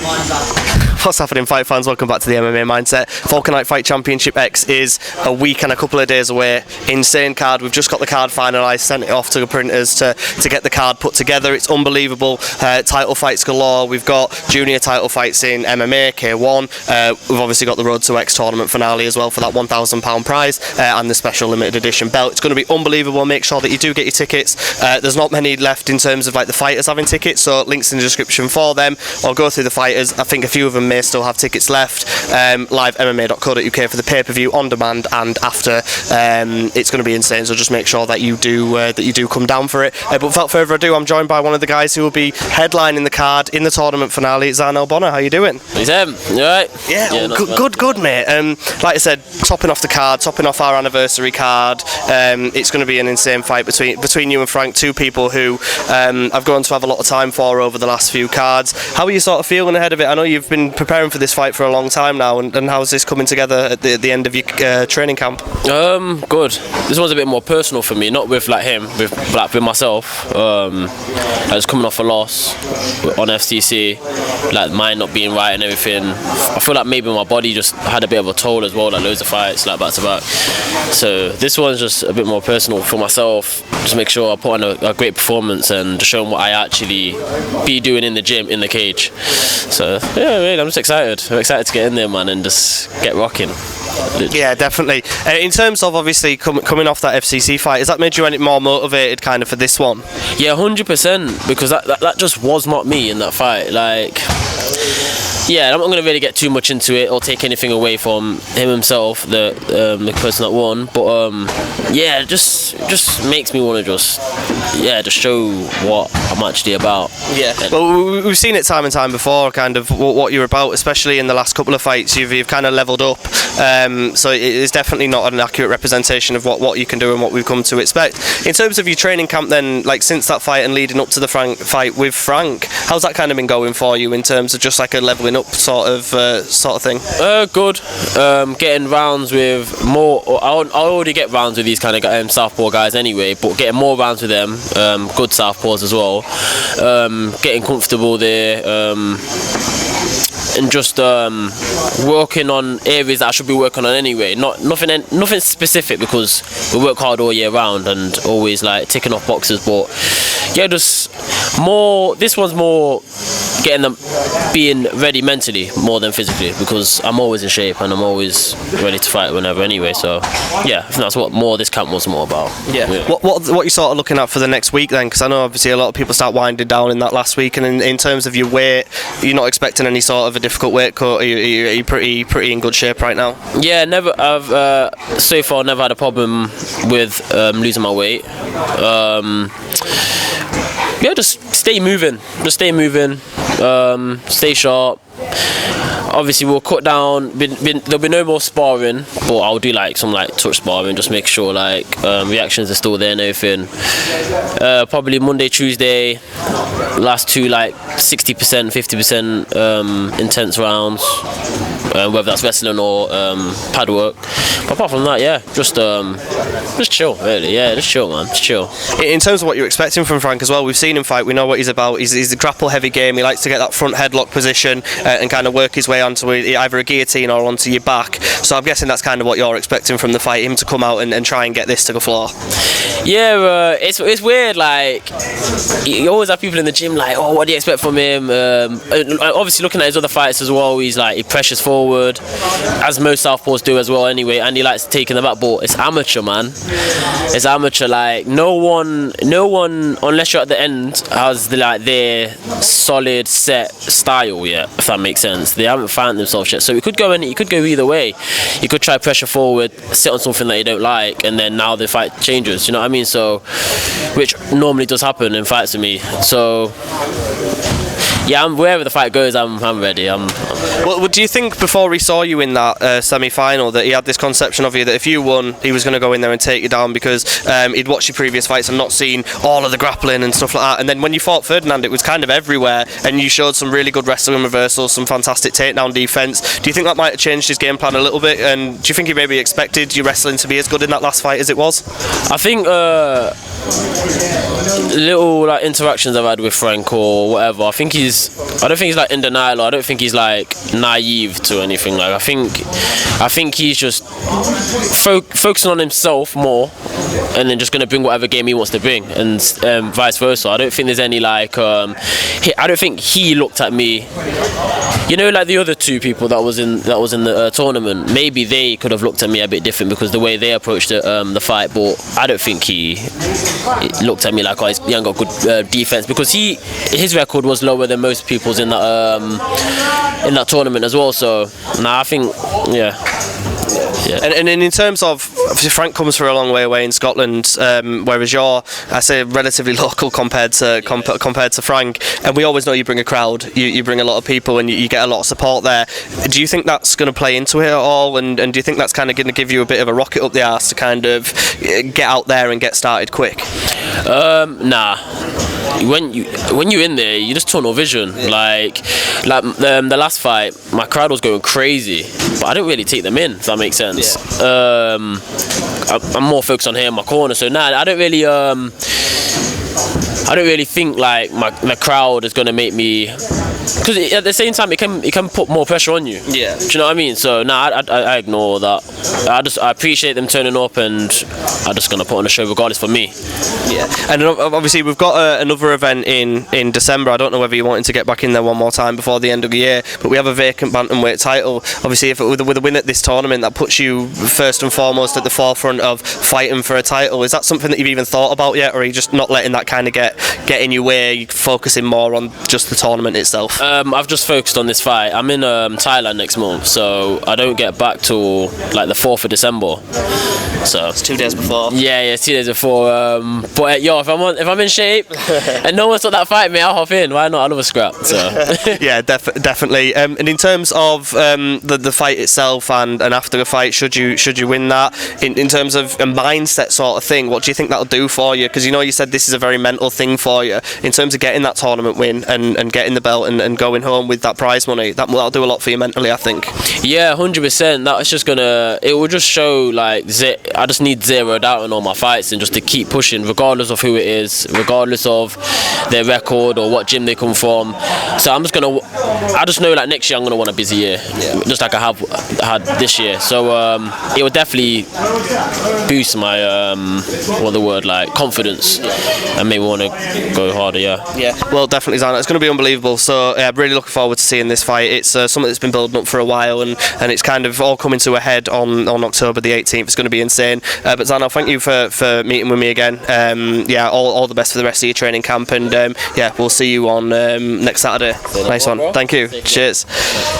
What's happening, fight fans? Welcome back to the MMA Mindset. Wolkernite Fight Championship X is a week and a couple of days away. Insane card. We've just got the card finalised, sent it off to the printers to get the card put together. It's unbelievable. Title fights galore. We've got junior title fights in MMA, K1. We've obviously got the Road to X tournament finale as well for that £1,000 prize and the special limited edition belt. It's going to be unbelievable. Make sure that you do get your tickets. There's not many left in terms of like the fighters having tickets, so links in the description for them, or go through the fighters. I think a few of them may still have tickets left. livemma.co.uk for the pay-per-view on demand and after. It's going to be insane, so just make sure that you do come down for it. But without further ado, I'm joined by one of the guys who will be headlining the card in the tournament finale, Zharnel. How you doing? He's you alright? Yeah, good mate. Like I said, topping off the card, topping off our anniversary card. It's going to be an insane fight between you and Frank, two people who I've gone to have a lot of time for over the last few cards. How are you sort of feeling ahead of it? I know you've been preparing for this fight for a long time now, and how's this coming together at the end of your training camp? Good. This one's a bit more personal for me, not with like him, with myself. I was coming off a loss on FCC, like mine not being right and everything. I feel like maybe my body just had a bit of a toll as well, like loads of fights, like back to back. So this one's just a bit more personal for myself. Just make sure I put on a great performance and to show them what I actually be doing in the gym, in the cage. So yeah, really, I'm just excited. I'm excited to get in there, man, and just get rocking. Yeah, definitely. In terms of obviously coming off that FCC fight, has that made you any more motivated kind of for this one? Yeah, 100%, because that just was not me in that fight. Like, yeah, I'm not going to really get too much into it or take anything away from him himself, the person that won. But yeah, it just makes me want to just show what I'm actually about. Yeah. Well, we've seen it time and time before, kind of what you're about, especially in the last couple of fights. You've kind of leveled up. So it is definitely not an accurate representation of what you can do and what we've come to expect. In terms of your training camp, then, like since that fight and leading up to the fight with Frank, how's that kind of been going for you in terms of just like a leveling up sort of thing? Good. Getting rounds with more. I already get rounds with these kind of southpaw guys anyway, but getting more rounds with them. Good southpaws as well. Getting comfortable there. And just working on areas that I should be working on anyway. Nothing specific, because we work hard all year round and always like ticking off boxes. But yeah, just more. This one's more getting them being ready mentally more than physically, because I'm always in shape and I'm always ready to fight whenever anyway. So yeah, I think that's what more this camp was more about. Yeah. What you sort of looking at for the next week then? Because I know obviously a lot of people start winding down in that last week, and in terms of your weight, you're not expecting any sort of a difficult weight cut. Are you pretty in good shape right now? Yeah, I've so far never had a problem with losing my weight. Yeah, just stay moving. Stay sharp. Obviously we'll cut down. There'll be no more sparring, but I'll do like some like touch sparring, just make sure like reactions are still there and everything. Probably Monday, Tuesday, last two like 60%, 50% intense rounds, whether that's wrestling or pad work. But apart from that, yeah, just chill, really. Yeah, just chill, man. Just chill. In terms of what you're expecting from Frank as well, we've seen him fight. We know what he's about. He's a grapple-heavy game. He likes to get that front headlock position and kind of work his way onto either a guillotine or onto your back. So I'm guessing that's kind of what you're expecting from the fight, him to come out and try and get this to the floor. Yeah, it's weird. Like, you always have people in the gym like, oh, what do you expect from him? Obviously, looking at his other fights as well, he's like, he pressures forward, as most southpaws do as well anyway, and he likes taking the back. But it's amateur, man. It's amateur. Like, no one, unless you're at the end, has their solid set style yet, if that makes sense. They haven't found themselves yet. So it could go either way. You could try pressure forward, sit on something that you don't like, and then now the fight changes. You know what I mean? So, which normally does happen in fights to me. So yeah, wherever the fight goes, I'm ready. Well, do you think before he saw you in that semi-final that he had this conception of you that if you won, he was going to go in there and take you down because he'd watched your previous fights and not seen all of the grappling and stuff like that? And then when you fought Ferdinand, it was kind of everywhere, and you showed some really good wrestling reversals, some fantastic takedown defense. Do you think that might have changed his game plan a little bit? And do you think he maybe expected your wrestling to be as good in that last fight as it was? I think little like interactions I've had with Frank or whatever, I don't think he's like in denial, or I don't think he's like naive to anything. Like I think he's just focusing on himself more, and then just gonna bring whatever game he wants to bring, and vice versa. I don't think there's any like I don't think he looked at me, you know, like the other two people that was in the tournament. Maybe they could have looked at me a bit different because the way they approached the fight, but I don't think he looked at me like, oh, he ain't got good defense, because his record was lower than most people's in that tournament as well. So I think yeah. And in terms of, Frank comes from a long way away in Scotland, whereas you're, I say, relatively local compared to Frank. And we always know you bring a crowd, you bring a lot of people, and you get a lot of support there. Do you think that's going to play into it at all? And do you think that's kind of going to give you a bit of a rocket up the arse to kind of get out there and get started quick? Nah. When you're in there, you just tunnel vision. Like the last fight, my crowd was going crazy, but I didn't really take them in, if that makes sense. Yeah. I'm more focused on here in my corner, so I don't really think like the crowd is gonna make me, because at the same time it can put more pressure on you. Yeah. Do you know what I mean? So I ignore that. I appreciate them turning up, and I'm just gonna put on a show regardless for me. Yeah. And obviously we've got another event in December. I don't know whether you're wanting to get back in there one more time before the end of the year, but we have a vacant bantamweight title. Obviously, with a win at this tournament, that puts you first and foremost at the forefront of fighting for a title. Is that something that you've even thought about yet, or are you just not letting that kind of get in your way? You're focusing more on just the tournament itself? I've just focused on this fight. I'm in Thailand next month, so I don't get back till like the 4th of December. So it's 2 days before. Yeah, it's 2 days before. But if I'm in shape and no one's got that fight, mate, I'll hop in. Why not? I love a scrap. So yeah, definitely. And in terms of the fight itself and after the fight, should you win that, in terms of a mindset sort of thing, what do you think that'll do for you? Because you said this is a very mental thing for you in terms of getting that tournament win and getting the belt and going home with that prize money. That'll do a lot for you mentally, I think. Yeah, 100%. That's just it will just show like I just need zero doubt in all my fights, and just to keep pushing regardless of who it is, regardless of their record or what gym they come from. So I just know like next year I'm gonna want a busy year, just like I have had this year. So it will definitely boost my confidence, and maybe want to go harder. Yeah. Well, definitely, Zharnel. It's going to be unbelievable. So I'm really looking forward to seeing this fight. It's something that's been building up for a while, and it's kind of all coming to a head on October the 18th. It's going to be insane. But Zharnel, thank you for meeting with me again. All the best for the rest of your training camp, and we'll see you on next Saturday. Nice one. Thank you. Cheers.